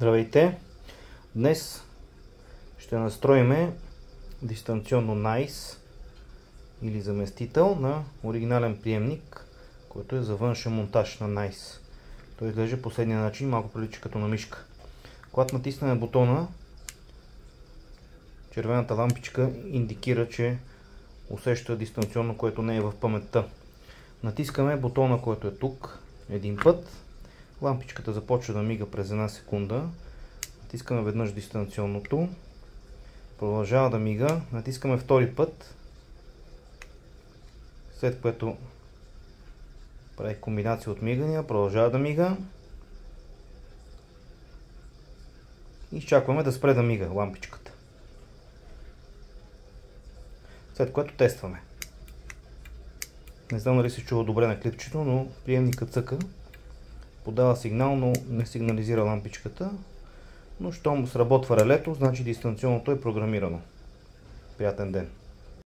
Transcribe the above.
Здравейте! Днес ще настроим дистанционно NICE или заместител на оригинален приемник, който е за външен монтаж на NICE. Той изглежда последния начин, малко прилича като на мишка. Когато натиснем бутона, червената лампичка индикира, че усеща дистанционно, което не е в паметта. Натискаме бутона, който е тук, един път. Лампичката започва да мига през една секунда. Натискаме веднъж дистанционното. Продължава да мига. Натискаме втори път. След което прави комбинация от мигания. Продължава да мига. И изчакваме да спре да мига лампичката. След което тестваме. Не знам дали се чува добре на клипчето, но приемникът цъка. Подава сигнал, но не сигнализира лампичката. Но щом сработва релето, значи дистанционното е програмирано. Приятен ден!